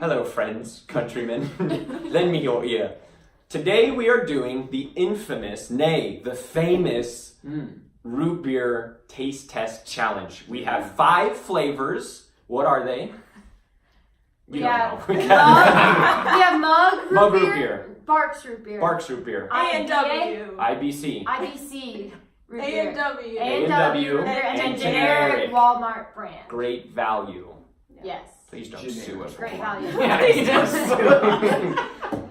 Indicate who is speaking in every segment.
Speaker 1: Hello, friends, countrymen. Lend me your ear. Today we are doing the infamous, nay, the famous root beer taste test challenge. We have 5 flavors. What are they? We have Mug root beer.
Speaker 2: Barks root beer.
Speaker 1: Barks root beer.
Speaker 2: A&W.
Speaker 1: IBC.
Speaker 2: IBC. Root beer.
Speaker 3: A&W.
Speaker 1: A&W.
Speaker 2: And generic Walmart brand.
Speaker 1: Great value.
Speaker 2: Yes.
Speaker 1: Please don't sue us.
Speaker 2: Great value.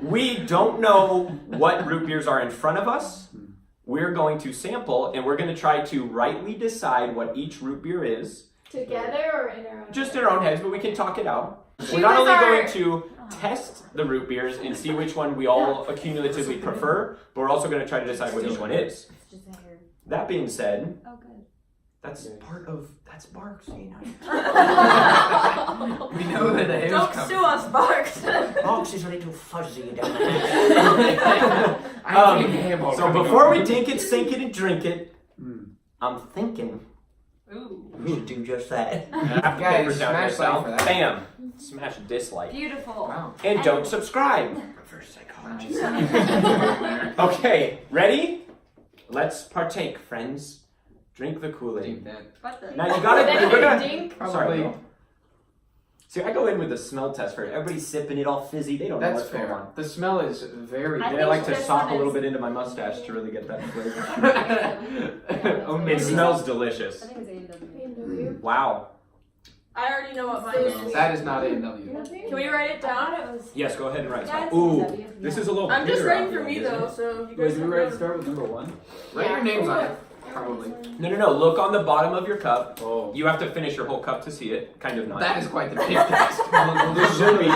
Speaker 1: We don't know what root beers are in front of us. We're going to sample and we're going to try to rightly decide what each root beer is.
Speaker 3: Together or in our own?
Speaker 1: Just in our own heads, but we can talk it out. We're not only going to test the root beers and see which one we all accumulatively prefer, but we're also going to try to decide what each one is. That being said, that's Barks. You know.
Speaker 4: We know where the hair's
Speaker 3: Don't
Speaker 4: coming
Speaker 3: sue us, Barks.
Speaker 5: Barks is a little fuzzy down
Speaker 1: So before we take it, sink it, and drink it, I'm thinking
Speaker 5: we should do just that.
Speaker 1: Papers down here,
Speaker 4: smash
Speaker 1: Sal.
Speaker 4: like for that.
Speaker 1: Bam. Smash dislike.
Speaker 2: Beautiful.
Speaker 4: Wow.
Speaker 1: And don't subscribe.
Speaker 5: Reverse psychology.
Speaker 1: Okay, ready? Let's partake, friends. Drink the Kool-Aid.
Speaker 4: Deep that.
Speaker 1: Now you gotta. We're gonna.
Speaker 2: Dink.
Speaker 1: Sorry. Girl. See, I go in with the smell test first. Everybody's sipping it all fizzy. They don't know
Speaker 4: That's
Speaker 1: what's going
Speaker 4: fair.
Speaker 1: on.
Speaker 4: The smell is very
Speaker 2: I
Speaker 1: I
Speaker 2: think
Speaker 1: like to
Speaker 2: this
Speaker 1: sop
Speaker 2: one
Speaker 1: a little
Speaker 2: is-
Speaker 1: bit into my mustache to really get that flavor.
Speaker 4: Oh,
Speaker 1: It smells delicious.
Speaker 3: A&W.
Speaker 1: Wow.
Speaker 3: I already know what mine is.
Speaker 4: That is not A&W.
Speaker 3: Can we write it down?
Speaker 1: Yes, go ahead and write
Speaker 2: Yeah,
Speaker 1: it.
Speaker 2: it's
Speaker 1: Ooh,
Speaker 2: A&W.
Speaker 1: this is a little.
Speaker 3: I'm just
Speaker 1: bitter, I
Speaker 3: writing for
Speaker 1: feel
Speaker 3: me
Speaker 1: like, isn't
Speaker 3: though,
Speaker 1: it?
Speaker 3: so you
Speaker 6: Wait,
Speaker 3: guys
Speaker 6: do we
Speaker 3: can
Speaker 6: start with number 1?
Speaker 4: Write your names on it. Probably.
Speaker 1: No. Look on the bottom of your cup.
Speaker 6: Oh.
Speaker 1: You have to finish your whole cup to see it. Kind of not.
Speaker 4: That is quite the big test.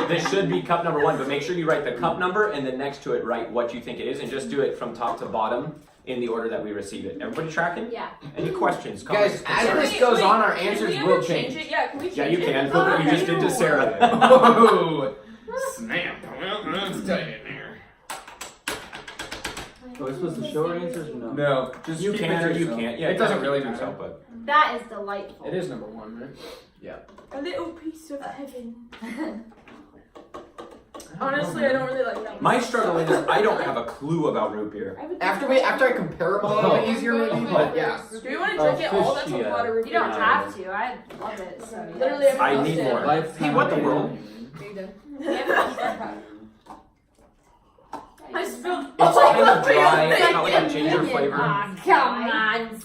Speaker 1: This should be cup number 1, but make sure you write the cup number and then next to it write what you think it is, and just do it from top to bottom in the order that we receive it. Everybody tracking?
Speaker 3: Yeah.
Speaker 1: Any questions?
Speaker 4: Guys,
Speaker 1: Comments,
Speaker 4: as
Speaker 1: concerns?
Speaker 4: this goes on, our
Speaker 3: Can
Speaker 4: answers
Speaker 3: we
Speaker 4: will
Speaker 3: ever
Speaker 4: change.
Speaker 3: it? Yeah, can we change
Speaker 1: Yeah, you
Speaker 3: it?
Speaker 1: can. Look what you just did to Sarah.
Speaker 4: Oh, snap. Let's tell you in there.
Speaker 6: Are we supposed to show our answers or no?
Speaker 4: No, just
Speaker 1: You
Speaker 4: keep
Speaker 1: can
Speaker 4: it to
Speaker 1: or you
Speaker 4: yourself.
Speaker 1: can't. Yeah,
Speaker 4: it doesn't
Speaker 1: really
Speaker 4: really
Speaker 1: do
Speaker 4: matter.
Speaker 1: so, but
Speaker 2: That is delightful.
Speaker 4: It is number 1, right?
Speaker 3: A little piece of heaven. Honestly, I don't really like that.
Speaker 1: my struggle is I don't have a clue about root beer.
Speaker 4: After I compare them a little bit easier, maybe. But yeah.
Speaker 3: Do we want to drink it all? That's a
Speaker 6: fishy,
Speaker 3: lot of root
Speaker 2: You
Speaker 3: beer.
Speaker 2: don't have to. I love it. So
Speaker 3: Literally every
Speaker 1: I
Speaker 3: house
Speaker 1: need
Speaker 3: did.
Speaker 1: more.
Speaker 6: Lifetime
Speaker 1: Hey, what the world?
Speaker 3: I spilled.
Speaker 1: It's kind of dry. It's not like a ginger flavor.
Speaker 2: Come on,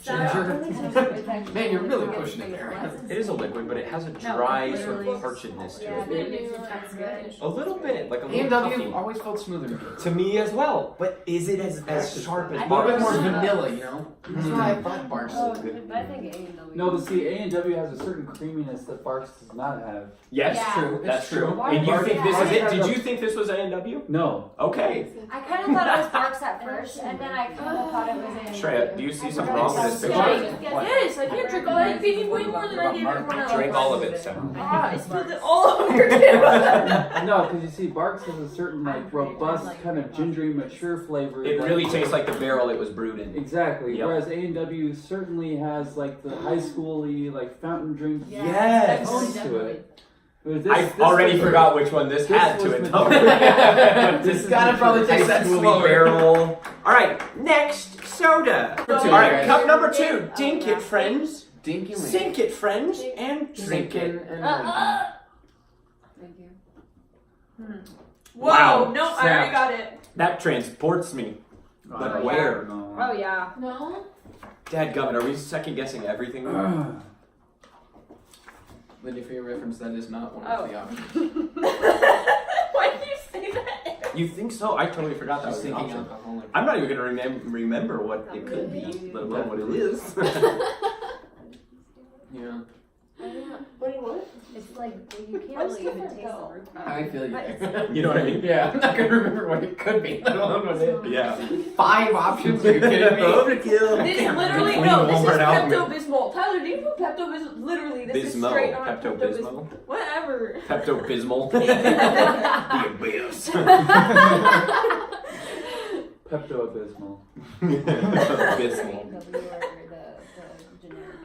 Speaker 4: Man, you're really pushing it there.
Speaker 1: It is a liquid, but it has a dry sort of parchedness to it. A little bit, like a little
Speaker 4: A&W
Speaker 1: puffy.
Speaker 4: always felt smoother.
Speaker 1: To me as well, but is it as sharp as
Speaker 4: A little bit more
Speaker 1: Barks?
Speaker 4: vanilla, you know? That's why I thought Barks was good.
Speaker 2: I think A&W.
Speaker 6: No, but see, A&W has a certain creaminess that Barks does not have.
Speaker 1: Yes,
Speaker 2: Yeah.
Speaker 1: true. That's
Speaker 4: It's
Speaker 1: true.
Speaker 4: true.
Speaker 1: And you think this is it?
Speaker 6: Barks-
Speaker 1: Did you think this was A&W?
Speaker 6: No.
Speaker 1: Okay.
Speaker 2: I kind of thought it was Barks at first, and then I kind of thought it was A&W.
Speaker 1: Shreya, do you see something wrong with this
Speaker 3: Yeah,
Speaker 1: picture?
Speaker 3: yes, I can't drink all that. I'm thinking way more than I did everyone else.
Speaker 1: Drink all of it, Sam.
Speaker 3: Ah, I spilled it all over too.
Speaker 6: No, because you see, Barks has a certain, like, robust, kind of gingery, mature flavor.
Speaker 1: It
Speaker 6: that-
Speaker 1: really tastes like the barrel it was brewed in.
Speaker 6: Exactly.
Speaker 1: Yep.
Speaker 6: Whereas A&W certainly has, like, the high school-y, like, fountain drink
Speaker 1: Yes.
Speaker 6: tones to it. Whereas
Speaker 1: I already
Speaker 6: was-
Speaker 1: forgot which one this had
Speaker 6: this
Speaker 1: to
Speaker 6: was
Speaker 1: it.
Speaker 6: mature.
Speaker 1: This
Speaker 4: It's gotta probably taste that slower.
Speaker 1: barrel. All right, next soda. All right, cup number 2. Dink it, friends.
Speaker 4: Dinky
Speaker 1: Sink it, friends, and drink it.
Speaker 4: and
Speaker 2: Thank you.
Speaker 3: Whoa,
Speaker 1: Wow.
Speaker 3: no, I already got it.
Speaker 1: That transports me. But
Speaker 6: Oh,
Speaker 1: where?
Speaker 6: no.
Speaker 2: Oh yeah.
Speaker 3: No?
Speaker 1: Dadgummit, are we second guessing everything?
Speaker 4: Lydia, for your reference, that is not one
Speaker 3: Oh.
Speaker 4: of the options.
Speaker 3: Why did you say that?
Speaker 1: You think so? I totally forgot that
Speaker 4: She's
Speaker 1: was an
Speaker 4: thinking
Speaker 1: option.
Speaker 4: alcoholic.
Speaker 1: I'm not even going to remember what it could be, let alone what it is.
Speaker 4: Yeah.
Speaker 3: What do you want?
Speaker 2: It's like you can't
Speaker 3: What's
Speaker 2: really even
Speaker 3: different,
Speaker 2: taste
Speaker 3: though?
Speaker 2: the root beer.
Speaker 4: I feel you.
Speaker 2: But
Speaker 1: You know what I mean?
Speaker 4: Yeah, I'm not gonna remember what it could be, let alone what it is.
Speaker 1: Yeah.
Speaker 4: 5 options? Are you kidding me?
Speaker 1: Overkill.
Speaker 3: This literally,
Speaker 1: Queen
Speaker 3: no, this is
Speaker 1: Walmart Alchemy.
Speaker 3: Pepto-Bismol. Tyler, do you know Pepto-Bismol? Literally, this is
Speaker 1: Bismol.
Speaker 3: straight on
Speaker 1: Pepto-Bismol.
Speaker 3: Whatever.
Speaker 1: Pepto-Bismol. The abyss.
Speaker 6: Pepto-Abysmal.
Speaker 1: Bismol.
Speaker 2: A&W or the generic.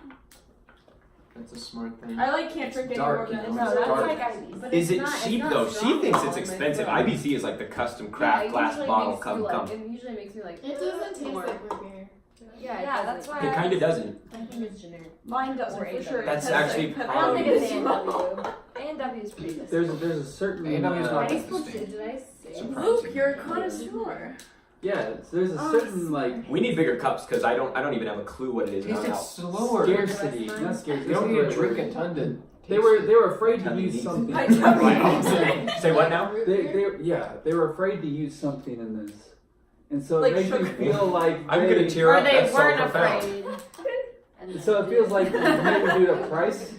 Speaker 4: That's a smart thing.
Speaker 3: I can't drink any more
Speaker 4: dark,
Speaker 3: than
Speaker 4: you
Speaker 3: this.
Speaker 4: know,
Speaker 2: No,
Speaker 4: it's
Speaker 2: that's
Speaker 4: dark.
Speaker 2: like IBs.
Speaker 7: But
Speaker 1: Is
Speaker 7: it's
Speaker 1: it
Speaker 7: not-
Speaker 1: cheap
Speaker 7: it's
Speaker 1: though?
Speaker 7: not
Speaker 1: She
Speaker 7: strong
Speaker 1: thinks
Speaker 7: all
Speaker 1: it's
Speaker 7: the way
Speaker 1: expensive.
Speaker 7: through.
Speaker 1: IBC is like the custom craft
Speaker 7: Yeah, it
Speaker 1: glass
Speaker 7: usually
Speaker 1: bottle.
Speaker 7: makes
Speaker 1: Come,
Speaker 7: you,
Speaker 1: come.
Speaker 7: It usually makes me like.
Speaker 3: It doesn't taste
Speaker 7: more.
Speaker 3: like root beer.
Speaker 7: Yeah,
Speaker 2: Yeah, that's why
Speaker 1: It kind of doesn't.
Speaker 7: I think it's generic.
Speaker 3: Mine doesn't
Speaker 7: Or
Speaker 3: for
Speaker 7: A&W.
Speaker 3: sure. It
Speaker 1: That's
Speaker 3: tastes
Speaker 1: actually
Speaker 3: like
Speaker 2: I don't think it's
Speaker 3: Pepsi.
Speaker 2: A&W is pretty good.
Speaker 6: There's a certain.
Speaker 4: A&W is not
Speaker 7: Did I
Speaker 4: distinct.
Speaker 7: say?
Speaker 3: Luke, you're a connoisseur.
Speaker 6: Yeah, there's a certain like
Speaker 1: We need bigger cups because I don't even have a clue what it is.
Speaker 4: Taste
Speaker 1: in
Speaker 4: it
Speaker 1: our house.
Speaker 4: slower.
Speaker 6: scarcity. Not scarcity.
Speaker 4: You don't need to
Speaker 6: it's
Speaker 4: drink
Speaker 6: like-
Speaker 4: a ton to.
Speaker 6: They were afraid to
Speaker 1: Ton of
Speaker 6: use
Speaker 1: these.
Speaker 6: something.
Speaker 3: I know.
Speaker 1: Right. Say what now?
Speaker 6: They were afraid to use something in this, and so
Speaker 3: Like
Speaker 6: it makes
Speaker 3: sugar.
Speaker 6: you feel like
Speaker 1: I'm
Speaker 6: they-
Speaker 1: gonna tear
Speaker 2: Or
Speaker 1: up.
Speaker 2: they
Speaker 1: That's so
Speaker 2: weren't
Speaker 1: profound.
Speaker 2: afraid.
Speaker 6: So it feels like maybe due to price,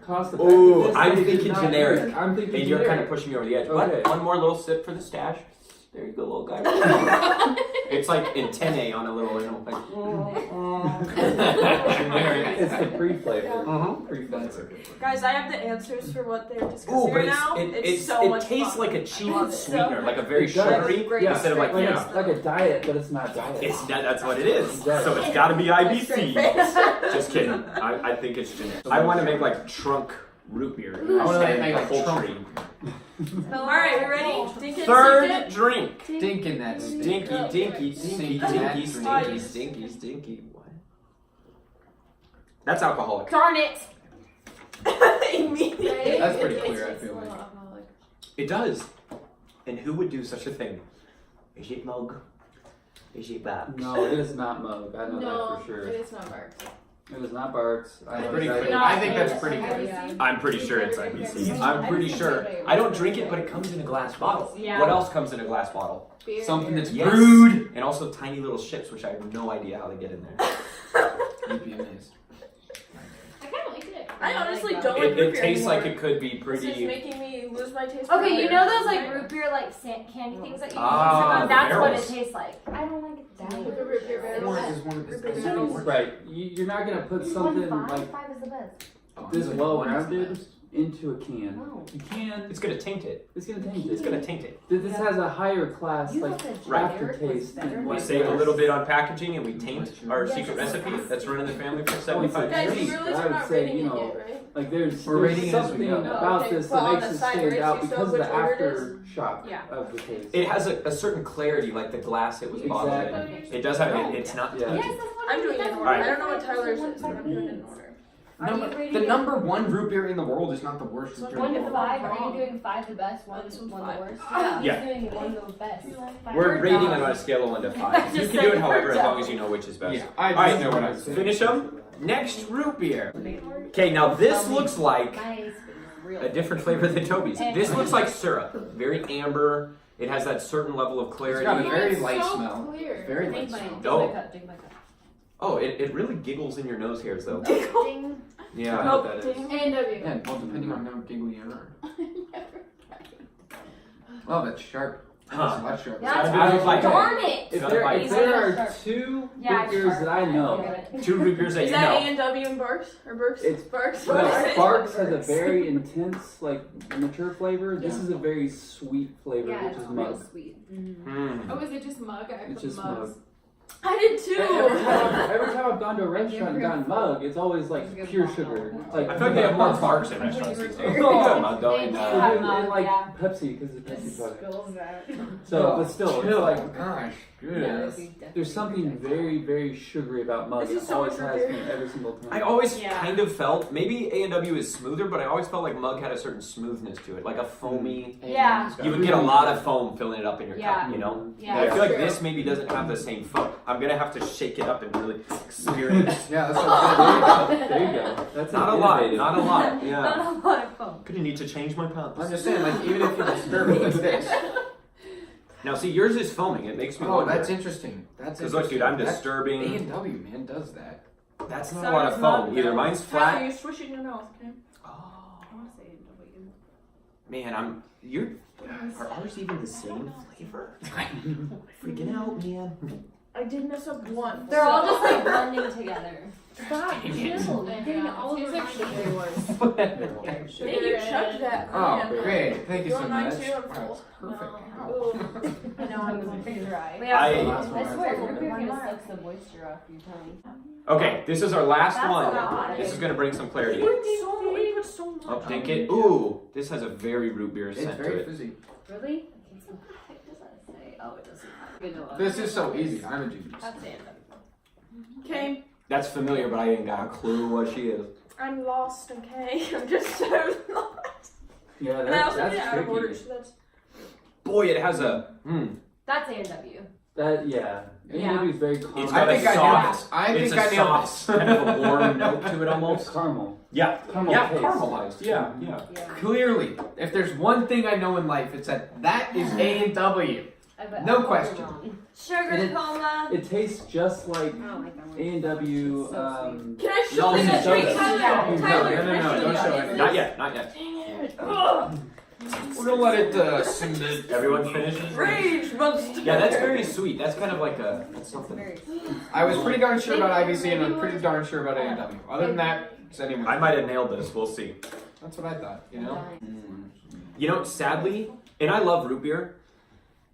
Speaker 6: cost
Speaker 1: Ooh,
Speaker 6: effectiveness.
Speaker 1: I'm
Speaker 6: they did
Speaker 1: thinking
Speaker 6: not
Speaker 1: generic.
Speaker 6: use- I'm thinking
Speaker 1: And you're kind of
Speaker 6: generic.
Speaker 1: pushing me over the edge.
Speaker 6: Okay.
Speaker 1: What? One more little sip for the stash. There you go, little guy. It's like antennae on a little, generic.
Speaker 6: It's the pre-flavor.
Speaker 1: Mhm.
Speaker 6: Pre-flavor.
Speaker 3: Guys, I have the answers for what they're discussing
Speaker 1: Ooh, but
Speaker 3: right now.
Speaker 1: it
Speaker 3: so much
Speaker 1: tastes
Speaker 3: fun.
Speaker 1: like a cheap
Speaker 3: love it.
Speaker 1: sweetener, like a very
Speaker 6: It does.
Speaker 1: sugary
Speaker 3: Great.
Speaker 6: Yeah,
Speaker 1: instead of like,
Speaker 6: like
Speaker 1: yeah.
Speaker 6: it's like a diet, but it's not diet.
Speaker 1: It's that's what it is.
Speaker 6: Exactly.
Speaker 1: So it's got to be IBC.
Speaker 3: Straight face.
Speaker 1: Just kidding. I think it's generic. I want to make like trunk root beer.
Speaker 4: I want to make
Speaker 1: a
Speaker 4: like
Speaker 1: whole
Speaker 4: Trump.
Speaker 1: tree.
Speaker 3: Alright, we ready? Dink it,
Speaker 1: Third
Speaker 3: sink it.
Speaker 1: drink.
Speaker 4: Dink in that
Speaker 1: Stinky,
Speaker 4: stink.
Speaker 1: dinky, stinky,
Speaker 4: Stinky,
Speaker 1: dinky,
Speaker 4: stinky.
Speaker 1: stinky, stinky. What? That's alcoholic.
Speaker 2: Darn it!
Speaker 3: Immediately.
Speaker 4: That's pretty
Speaker 7: It's
Speaker 4: clear, I
Speaker 7: just
Speaker 4: feel
Speaker 7: a
Speaker 4: like.
Speaker 7: little alcoholic.
Speaker 1: It does. And who would do such a thing? Is it mug? Is it box?
Speaker 6: No, it is not mug. I know
Speaker 7: No,
Speaker 6: that for sure.
Speaker 7: it is not Mark.
Speaker 6: It is not Barks. I
Speaker 4: That's
Speaker 6: know
Speaker 4: pretty
Speaker 6: exactly.
Speaker 4: clear. I think that's pretty
Speaker 7: Yeah.
Speaker 4: clear.
Speaker 1: I'm pretty sure it's IBC. I'm pretty sure. I don't drink it, but it comes in a glass bottle.
Speaker 2: Yeah.
Speaker 1: What else comes in a glass bottle?
Speaker 7: Beer.
Speaker 4: Something that's
Speaker 1: Yes.
Speaker 4: brewed.
Speaker 1: And also tiny little ships, which I have no idea how they get in there.
Speaker 4: You'd be amazed.
Speaker 7: I kind of like it.
Speaker 3: I honestly
Speaker 7: like
Speaker 3: don't
Speaker 7: that.
Speaker 3: like
Speaker 1: It
Speaker 3: root beer
Speaker 1: tastes like
Speaker 3: anymore.
Speaker 1: it could be
Speaker 3: This is
Speaker 1: pretty.
Speaker 3: making me lose my taste for
Speaker 2: Okay, you
Speaker 3: beer.
Speaker 2: know those like root beer like candy things that you
Speaker 1: Ah,
Speaker 2: use?
Speaker 1: the
Speaker 2: That's what it
Speaker 1: barrels.
Speaker 2: tastes like. I don't like it that
Speaker 7: Like a root beer barrel.
Speaker 4: Or is one of
Speaker 3: Root
Speaker 4: the
Speaker 3: beer barrels.
Speaker 6: Right. You're not gonna put something like
Speaker 2: Five is the best.
Speaker 6: this well-rounded into a can.
Speaker 2: No.
Speaker 6: You can.
Speaker 1: It's gonna taint it.
Speaker 6: It's gonna taint
Speaker 1: It's
Speaker 6: it.
Speaker 1: gonna taint it.
Speaker 6: This has a higher class
Speaker 2: You
Speaker 6: like
Speaker 2: thought that
Speaker 1: Right.
Speaker 2: generic was
Speaker 6: aftertaste.
Speaker 2: better?
Speaker 6: than
Speaker 1: We
Speaker 6: what
Speaker 1: save a
Speaker 6: this.
Speaker 1: little bit on packaging and we taint our
Speaker 2: Yes,
Speaker 1: secret
Speaker 2: it's
Speaker 1: recipe
Speaker 2: fast.
Speaker 1: that's running the family for
Speaker 6: Oh,
Speaker 1: 75
Speaker 6: it's
Speaker 3: Guys,
Speaker 1: years.
Speaker 3: you realize
Speaker 6: I
Speaker 3: we're
Speaker 6: would
Speaker 3: not
Speaker 6: say,
Speaker 3: rating
Speaker 6: you
Speaker 3: it
Speaker 6: know,
Speaker 3: yet, right?
Speaker 6: Like there's
Speaker 4: We're rating it as we
Speaker 6: something
Speaker 4: go.
Speaker 6: about
Speaker 3: Okay,
Speaker 6: this
Speaker 3: well,
Speaker 6: that
Speaker 3: on
Speaker 6: makes
Speaker 3: the
Speaker 6: it
Speaker 3: side,
Speaker 6: stand
Speaker 3: right,
Speaker 6: out
Speaker 3: so you
Speaker 6: because of
Speaker 3: know
Speaker 6: the
Speaker 3: which order it
Speaker 6: aftershock
Speaker 2: Yeah.
Speaker 6: of the taste.
Speaker 1: It has a certain clarity, like the glass it was bottled in.
Speaker 6: Exactly.
Speaker 1: It does have it. It's not
Speaker 6: Yeah.
Speaker 1: tainted.
Speaker 2: Yes, that's what
Speaker 3: I'm doing it in order.
Speaker 1: Alright.
Speaker 3: I don't know what Tyler's is, but I'm doing it in order.
Speaker 2: Are you
Speaker 4: Number,
Speaker 2: rating
Speaker 4: the
Speaker 2: it?
Speaker 4: number one root beer in the world is not the worst root beer in
Speaker 2: 1
Speaker 4: the
Speaker 2: to
Speaker 4: world.
Speaker 2: 5. Are you doing 5 the best, one
Speaker 3: This one's
Speaker 2: the
Speaker 3: five.
Speaker 2: worst?
Speaker 1: Yeah.
Speaker 2: He's doing 1 the best.
Speaker 1: We're rating it on a scale of 1 to 5. You
Speaker 2: Just
Speaker 1: can do it
Speaker 2: saying
Speaker 1: however,
Speaker 2: we're
Speaker 1: as
Speaker 2: done.
Speaker 1: long as you know which is best.
Speaker 4: Yeah, I
Speaker 1: Alright,
Speaker 4: just know what I'm saying.
Speaker 1: Finish them. Next root beer. Okay, now this looks like
Speaker 2: Nice. Real.
Speaker 1: a different flavor than Toby's. This looks like syrup. Very amber. It has that certain level of
Speaker 4: It's
Speaker 1: clarity.
Speaker 4: got a very
Speaker 7: It's
Speaker 4: light
Speaker 7: so
Speaker 4: smell.
Speaker 7: clear.
Speaker 4: Very
Speaker 2: Drink
Speaker 4: light
Speaker 2: my,
Speaker 4: smell.
Speaker 2: drink
Speaker 1: Oh.
Speaker 2: my cup, drink my cup.
Speaker 1: Oh, it really giggles in your nose hairs though.
Speaker 2: Ding.
Speaker 1: Yeah, I know what that is.
Speaker 7: A&W.
Speaker 4: Yeah, well, depending on how giggly you are. Oh, that's sharp.
Speaker 1: Huh.
Speaker 4: That's a lot sharper.
Speaker 2: Yeah,
Speaker 1: Gotta be like
Speaker 2: darn it!
Speaker 6: If
Speaker 1: Gotta
Speaker 6: there,
Speaker 1: bite.
Speaker 6: if there are
Speaker 2: Sharp.
Speaker 6: 2
Speaker 2: Yeah,
Speaker 6: root beers
Speaker 2: sharp.
Speaker 6: that I know,
Speaker 2: Get it.
Speaker 1: 2 root beers that
Speaker 3: Is
Speaker 1: you
Speaker 3: that
Speaker 1: know.
Speaker 3: A&W and Barks? Or Burks?
Speaker 6: It's-
Speaker 3: Barks?
Speaker 6: but Sparks has a very intense, like mature flavor. This is a very sweet flavor,
Speaker 7: Yeah,
Speaker 6: which
Speaker 7: it's
Speaker 6: is
Speaker 7: real
Speaker 6: mug.
Speaker 7: sweet.
Speaker 1: Hmm.
Speaker 7: Oh, is it just mug? I
Speaker 6: It's
Speaker 7: put
Speaker 6: just
Speaker 7: mugs.
Speaker 6: mug.
Speaker 3: I did too.
Speaker 6: Every time I've gone to a restaurant and gotten mug, it's always like pure sugar. Like
Speaker 1: I feel like they have more Barks in restaurants these days.
Speaker 6: Oh,
Speaker 1: Mug, though, and,
Speaker 2: They do
Speaker 6: and,
Speaker 2: have
Speaker 6: and,
Speaker 2: mug,
Speaker 6: like
Speaker 2: yeah.
Speaker 6: Pepsi because of Pepsi product.
Speaker 7: Spills out.
Speaker 6: So, but still, it's like
Speaker 4: Gosh,
Speaker 7: Yeah,
Speaker 4: goodness.
Speaker 6: there's something very, very sugary about mug.
Speaker 3: This is
Speaker 6: It
Speaker 3: so
Speaker 6: always
Speaker 3: much
Speaker 6: has
Speaker 3: root
Speaker 6: been every single time.
Speaker 1: I always
Speaker 2: Yeah.
Speaker 1: kind of felt maybe A&W is smoother, but I always felt like Mug had a certain smoothness to it, like a foamy.
Speaker 2: Yeah.
Speaker 1: You would get a lot of foam filling it up in your
Speaker 2: Yeah.
Speaker 1: cup, you know.
Speaker 2: Yeah.
Speaker 1: I feel like
Speaker 3: True.
Speaker 1: this maybe doesn't have the same foam. I'm gonna have to shake it up and really smear it.
Speaker 4: Yeah, that's what
Speaker 6: There you go. That's
Speaker 1: Not a
Speaker 6: an
Speaker 1: lot,
Speaker 6: innovative-
Speaker 1: not a lot. Yeah.
Speaker 2: Not a lot of foam.
Speaker 1: Gonna need to change my
Speaker 4: I'm
Speaker 1: pumps.
Speaker 4: just saying, like, even if you disturb it, it's this.
Speaker 1: Now, see, yours is foaming. It makes me
Speaker 4: Oh,
Speaker 1: wonder.
Speaker 4: that's interesting. That's
Speaker 1: Because look, dude, I'm disturbing.
Speaker 4: A&W, man, does that.
Speaker 1: That's not
Speaker 3: So
Speaker 1: a lot of
Speaker 3: does
Speaker 1: foam.
Speaker 3: Mug,
Speaker 1: Either
Speaker 3: though.
Speaker 1: mine's
Speaker 3: Tyler,
Speaker 1: flat.
Speaker 3: you swish it in your mouth, okay?
Speaker 1: Oh,
Speaker 7: I want to say A&W.
Speaker 1: man, are ours even the same flavor? Freaking out, man.
Speaker 3: I did mess up one.
Speaker 2: They're all just like blending together.
Speaker 3: Stop. Chill. You're getting all over my
Speaker 7: sugar was.
Speaker 3: Thank you, chugged that.
Speaker 4: Oh, great. Thank you
Speaker 3: You
Speaker 4: so
Speaker 3: want mine
Speaker 4: much.
Speaker 3: too? I'm
Speaker 4: Wow,
Speaker 3: full.
Speaker 4: perfect.
Speaker 3: Ooh.
Speaker 2: I know I'm pretty dry.
Speaker 1: I-
Speaker 2: I swear, root beer kind of sucks the moisture off your tongue.
Speaker 1: Okay, this is our last
Speaker 2: That's
Speaker 1: one.
Speaker 2: not
Speaker 1: This is gonna bring some clarity.
Speaker 3: We put so much.
Speaker 1: Up, dink it. Ooh, this has a very root beer
Speaker 4: It's
Speaker 1: scent to
Speaker 4: very
Speaker 1: it.
Speaker 4: fizzy.
Speaker 2: Really? What does that say? Oh, it doesn't have vanilla.
Speaker 4: This is so easy. I'm a genius.
Speaker 2: That's it.
Speaker 3: Okay,
Speaker 1: That's familiar, but I ain't got a clue what she is.
Speaker 3: I'm lost, okay? I'm just so lost.
Speaker 6: Yeah,
Speaker 3: And I also
Speaker 6: that's
Speaker 3: did it out of order,
Speaker 6: tricky.
Speaker 3: so that's...
Speaker 1: Boy, it has a.
Speaker 2: That's A&W.
Speaker 6: That yeah.
Speaker 2: Yeah.
Speaker 6: A&W is very calm.
Speaker 1: It's
Speaker 4: I
Speaker 1: got a
Speaker 4: think I nailed
Speaker 1: soft.
Speaker 4: this. I
Speaker 1: It's
Speaker 4: think
Speaker 1: a
Speaker 4: I nailed
Speaker 1: soft,
Speaker 4: this.
Speaker 1: kind of a warm note to it
Speaker 6: It's
Speaker 1: almost.
Speaker 6: caramel.
Speaker 1: Yeah,
Speaker 6: Caramel
Speaker 1: yeah,
Speaker 6: taste.
Speaker 1: caramelized. Yeah, yeah.
Speaker 4: Clearly, if there's one thing I know in life, it's that is A&W.
Speaker 2: I bet
Speaker 4: No
Speaker 2: I'm
Speaker 4: question.
Speaker 2: wrong. Sugar
Speaker 6: And it-
Speaker 2: coma.
Speaker 6: It tastes just like
Speaker 2: Oh my god.
Speaker 6: A&W.
Speaker 3: Can I show
Speaker 6: Y'all
Speaker 3: them
Speaker 6: need
Speaker 3: that drink,
Speaker 6: sodas.
Speaker 3: Tyler?
Speaker 2: Yeah.
Speaker 3: Tyler,
Speaker 4: No,
Speaker 3: can I
Speaker 4: no,
Speaker 3: show
Speaker 4: don't
Speaker 3: you
Speaker 4: show
Speaker 3: that?
Speaker 4: it.
Speaker 1: Not yet, not yet.
Speaker 3: Dang it. Ugh.
Speaker 4: We're gonna let it simmer.
Speaker 1: Everyone finished?
Speaker 3: Rage monster.
Speaker 1: Yeah, that's very sweet. That's kind of like a. That's something.
Speaker 2: Very
Speaker 4: I was pretty darn sure about IBC and I'm pretty darn sure about A&W. Other than that, it's anyone.
Speaker 1: I might have nailed this. We'll see.
Speaker 4: That's what I thought, you know?
Speaker 1: You know, sadly, and I love root beer.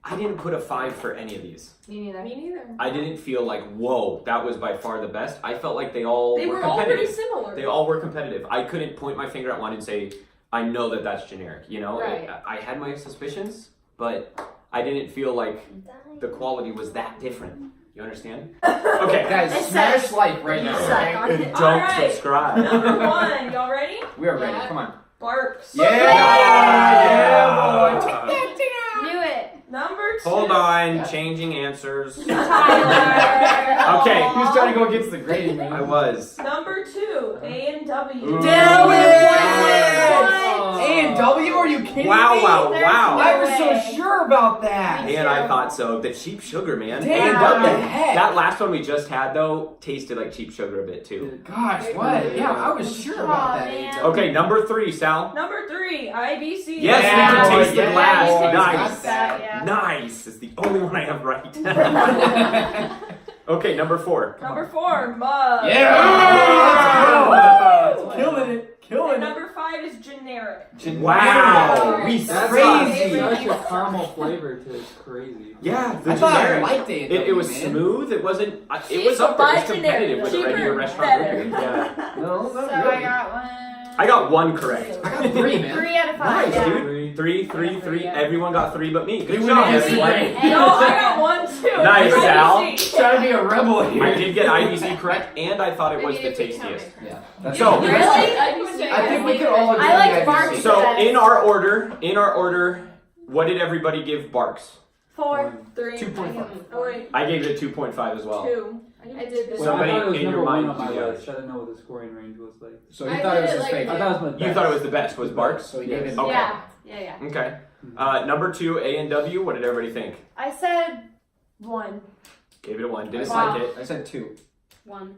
Speaker 1: I didn't put a 5 for any of these.
Speaker 2: Me neither.
Speaker 3: Me neither.
Speaker 1: I didn't feel like, whoa, that was by far the best. I felt like they all
Speaker 3: They
Speaker 1: were
Speaker 3: were all pretty
Speaker 1: competitive.
Speaker 3: similar.
Speaker 1: They all were competitive. I couldn't point my finger at one and say, I know that that's generic. You know,
Speaker 2: Right.
Speaker 1: I had my suspicions, but I didn't feel like the quality was that different. You understand? Okay,
Speaker 4: Guys,
Speaker 2: It
Speaker 4: smash
Speaker 2: says-
Speaker 4: like right now,
Speaker 2: You
Speaker 4: okay?
Speaker 2: suck on it.
Speaker 1: don't
Speaker 3: Alright.
Speaker 1: subscribe.
Speaker 3: Number 1, y'all ready?
Speaker 4: We are ready,
Speaker 7: Yeah.
Speaker 4: come on.
Speaker 3: Barks.
Speaker 4: Yeah,
Speaker 2: Knew it.
Speaker 3: Number 2.
Speaker 1: Hold on, changing answers.
Speaker 2: Tyler.
Speaker 1: Okay.
Speaker 4: He was trying to go against the grading, man.
Speaker 1: I was.
Speaker 3: Number 2, A&W.
Speaker 1: Ooh.
Speaker 4: Damn it!
Speaker 2: What?
Speaker 4: A&W, are you kidding
Speaker 1: Wow,
Speaker 4: me?
Speaker 1: wow,
Speaker 2: There's
Speaker 1: wow.
Speaker 4: I was
Speaker 2: way.
Speaker 4: so sure about that.
Speaker 1: And I thought so. The cheap sugar, man.
Speaker 4: Damn,
Speaker 1: A&W.
Speaker 4: what the heck?
Speaker 1: That last one we just had, though, tasted like cheap sugar a bit, too.
Speaker 4: Gosh, what? Yeah, I was sure about
Speaker 2: Aw,
Speaker 4: that.
Speaker 2: man.
Speaker 4: A&W.
Speaker 1: Okay, number 3, Sal.
Speaker 3: Number 3, IBC.
Speaker 1: Yes,
Speaker 4: Yeah,
Speaker 1: we can taste
Speaker 4: yeah,
Speaker 1: the glass.
Speaker 4: boys,
Speaker 1: Nice.
Speaker 4: got that.
Speaker 2: Yeah.
Speaker 1: Nice. It's the only one I have right. Okay, number 4.
Speaker 3: Number 4, Mug.
Speaker 4: Yeah!
Speaker 3: Woo!
Speaker 4: Killing it. Killing
Speaker 3: And
Speaker 4: it.
Speaker 3: number 5 is generic.
Speaker 1: Wow. We
Speaker 6: That's
Speaker 4: crazy.
Speaker 6: Such a caramel flavor to it's crazy.
Speaker 1: Yeah, the
Speaker 4: I thought I
Speaker 1: generic.
Speaker 4: liked A&W,
Speaker 1: It was
Speaker 4: man.
Speaker 1: smooth. It wasn't. It was
Speaker 3: Cheap,
Speaker 1: up there. It was
Speaker 3: but
Speaker 1: competitive with a
Speaker 3: cheaper,
Speaker 1: regular restaurant
Speaker 3: better.
Speaker 1: root beer. Yeah.
Speaker 4: No,
Speaker 2: So
Speaker 4: not
Speaker 2: I
Speaker 4: really.
Speaker 2: got one.
Speaker 1: I got 1 correct.
Speaker 4: I got 3, man.
Speaker 2: 3 out of 5.
Speaker 1: Nice,
Speaker 2: yeah.
Speaker 1: dude. 3.
Speaker 2: Yeah.
Speaker 1: Everyone got 3 but me. Good
Speaker 4: You
Speaker 1: job,
Speaker 4: win
Speaker 1: everyone.
Speaker 4: everything.
Speaker 3: No, I got 1 too.
Speaker 1: Nice,
Speaker 3: IBC.
Speaker 1: Sal.
Speaker 4: Trying to be a rebel here.
Speaker 1: I did get IBC correct, and I thought it was the
Speaker 7: Maybe if we
Speaker 1: tastiest.
Speaker 4: Yeah. That's
Speaker 1: So-
Speaker 2: Really?
Speaker 4: I think we could all agree.
Speaker 2: I like
Speaker 4: on
Speaker 2: Barks.
Speaker 4: IBC.
Speaker 1: So in our order, what did everybody give Barks?
Speaker 3: 4, 3.
Speaker 4: 2.5.
Speaker 3: Oh, wait.
Speaker 1: I gave it a 2.5 as well.
Speaker 3: 2.
Speaker 7: I did this.
Speaker 6: Well,
Speaker 1: Somebody
Speaker 6: I thought it was
Speaker 1: in your
Speaker 6: number
Speaker 1: mind
Speaker 6: one on my
Speaker 1: yeah.
Speaker 6: list. I didn't know what the scoring range was like.
Speaker 4: So he
Speaker 7: I
Speaker 4: thought it
Speaker 7: did
Speaker 4: was
Speaker 7: it
Speaker 4: his
Speaker 7: like
Speaker 4: favorite.
Speaker 6: I thought it was my best.
Speaker 1: You thought it was the best. Was Barks?
Speaker 4: So he gave it.
Speaker 1: Okay.
Speaker 2: Yeah.
Speaker 1: Okay. Number 2, A&W. What did everybody think?
Speaker 2: I said 1.
Speaker 1: Gave it a 1. Didn't
Speaker 2: Wow.
Speaker 1: like it.
Speaker 4: I said 2.
Speaker 2: 1.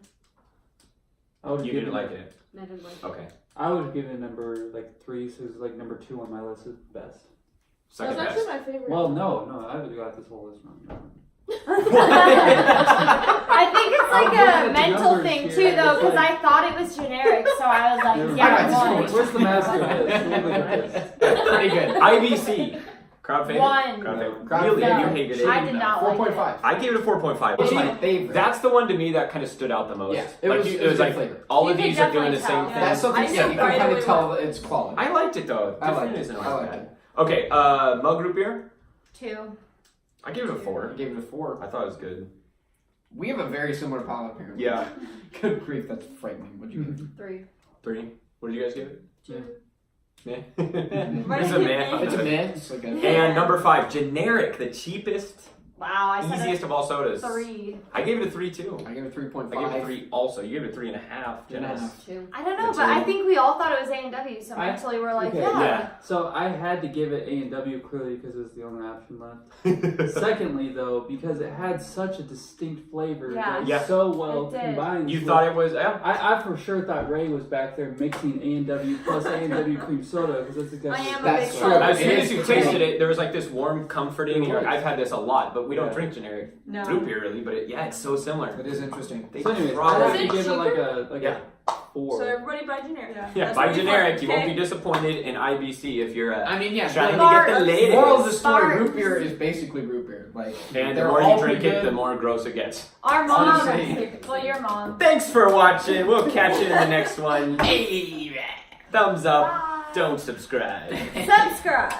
Speaker 6: I would
Speaker 1: You
Speaker 6: give
Speaker 1: didn't
Speaker 6: it-
Speaker 1: like it.
Speaker 2: I didn't like it.
Speaker 1: Okay.
Speaker 6: I would give it a number like 3, so it's like number 2 on my list is best.
Speaker 1: Second
Speaker 3: That's
Speaker 1: best.
Speaker 3: actually my favorite.
Speaker 6: Well, no, I would got this whole list wrong.
Speaker 2: I think it's like
Speaker 6: I'm looking at
Speaker 2: a
Speaker 6: the
Speaker 2: mental
Speaker 6: numbers
Speaker 2: thing
Speaker 6: here,
Speaker 2: too, though,
Speaker 6: it's
Speaker 2: because
Speaker 6: like-
Speaker 2: I thought it was generic, so I was like,
Speaker 6: Never
Speaker 4: I
Speaker 2: yeah,
Speaker 4: got
Speaker 2: one.
Speaker 4: this
Speaker 6: Where's the master of this? Let me look at this.
Speaker 4: Pretty good.
Speaker 1: IBC. Crowd favorite?
Speaker 2: 1.
Speaker 1: Crowd favorite.
Speaker 4: Crowd
Speaker 1: Really?
Speaker 4: favorite.
Speaker 1: You hated it?
Speaker 2: I did not like it.
Speaker 4: 4.5.
Speaker 1: I gave it a 4.5.
Speaker 4: It's
Speaker 1: See,
Speaker 4: my favorite.
Speaker 1: that's the one to me that kind of stood out the most.
Speaker 4: Yeah, it
Speaker 1: like
Speaker 4: was-
Speaker 1: you,
Speaker 4: it was
Speaker 1: was
Speaker 4: good
Speaker 1: like
Speaker 4: flavor.
Speaker 1: all
Speaker 2: You
Speaker 1: of
Speaker 2: could
Speaker 1: these are doing the
Speaker 2: definitely
Speaker 1: same
Speaker 2: tell.
Speaker 1: thing.
Speaker 4: That's something
Speaker 3: I
Speaker 4: yeah,
Speaker 3: knew
Speaker 4: you can
Speaker 3: right
Speaker 4: kind
Speaker 3: away
Speaker 4: of tell its quality.
Speaker 1: I liked it though.
Speaker 4: I
Speaker 1: Different
Speaker 4: liked
Speaker 1: isn't
Speaker 4: it. I
Speaker 1: always
Speaker 4: liked
Speaker 1: bad.
Speaker 4: it.
Speaker 1: Okay, mug root beer.
Speaker 2: 2.
Speaker 1: I gave it a 4.
Speaker 4: I gave it a 4.
Speaker 1: I thought it was good.
Speaker 4: We have a very similar palate apparently.
Speaker 1: Yeah.
Speaker 4: Good grief, that's frightening. What'd you give?
Speaker 2: 3.
Speaker 1: 3. What did you guys give it?
Speaker 2: 2.
Speaker 1: Meh.
Speaker 3: Mine
Speaker 1: It's a meh.
Speaker 4: It's a man. It's like a.
Speaker 1: And number 5, generic, the cheapest,
Speaker 2: Wow, I said
Speaker 1: easiest of all sodas.
Speaker 2: 3.
Speaker 1: I gave it a 3 too.
Speaker 4: I gave it 3.5.
Speaker 1: I gave it a 3 also. You gave it a 3.5. Generous.
Speaker 2: 2. I don't know,
Speaker 1: That's
Speaker 2: but I
Speaker 1: right.
Speaker 2: think we all thought it was A&W, so
Speaker 6: I-
Speaker 2: mentally we're like,
Speaker 6: okay,
Speaker 2: yeah.
Speaker 1: Yeah.
Speaker 6: So I had to give it A&W clearly because it was the only option left. Secondly, though, because it had such a distinct flavor
Speaker 2: Yeah.
Speaker 6: that
Speaker 1: Yeah.
Speaker 6: so well
Speaker 2: It did.
Speaker 6: combined.
Speaker 1: You
Speaker 6: with-
Speaker 1: thought it was, yeah.
Speaker 6: I for sure thought Ray was back there mixing A&W plus A&W cream soda because that's exactly
Speaker 2: I am a
Speaker 4: That's
Speaker 2: big
Speaker 4: true.
Speaker 2: fan.
Speaker 1: As soon
Speaker 4: It
Speaker 1: as
Speaker 4: is
Speaker 1: you
Speaker 4: crazy.
Speaker 1: tasted it, there was like this warm comforting.
Speaker 6: It
Speaker 1: You're like,
Speaker 6: was.
Speaker 1: I've had this a lot, but but we don't
Speaker 6: Yeah.
Speaker 1: drink generic
Speaker 3: No.
Speaker 1: root beer really. But it's so similar.
Speaker 4: It is interesting.
Speaker 1: They
Speaker 6: So anyways,
Speaker 1: try-
Speaker 6: I have
Speaker 3: Is
Speaker 6: to
Speaker 3: it
Speaker 6: give it like
Speaker 3: cheaper?
Speaker 6: a 4.
Speaker 3: So everybody buy generic.
Speaker 7: Yeah.
Speaker 1: Yeah,
Speaker 3: That's
Speaker 1: buy
Speaker 3: what we
Speaker 1: generic.
Speaker 3: thought.
Speaker 1: You won't
Speaker 3: Okay.
Speaker 1: be disappointed in IBC if you're
Speaker 4: I mean, yeah.
Speaker 1: trying to
Speaker 4: the
Speaker 1: get the latest.
Speaker 4: moral of the story:
Speaker 2: Sparks.
Speaker 4: root beer is basically root beer. Like,
Speaker 1: And the
Speaker 4: they're
Speaker 1: more
Speaker 4: all
Speaker 1: you drink
Speaker 4: pretty
Speaker 1: it,
Speaker 4: good.
Speaker 1: the more gross it gets.
Speaker 2: Our mom.
Speaker 4: Honestly.
Speaker 2: Well, your mom.
Speaker 1: Thanks for watching. We'll catch you in the next one. Thumbs up.
Speaker 2: Bye.
Speaker 1: Don't subscribe.
Speaker 2: Subscribe.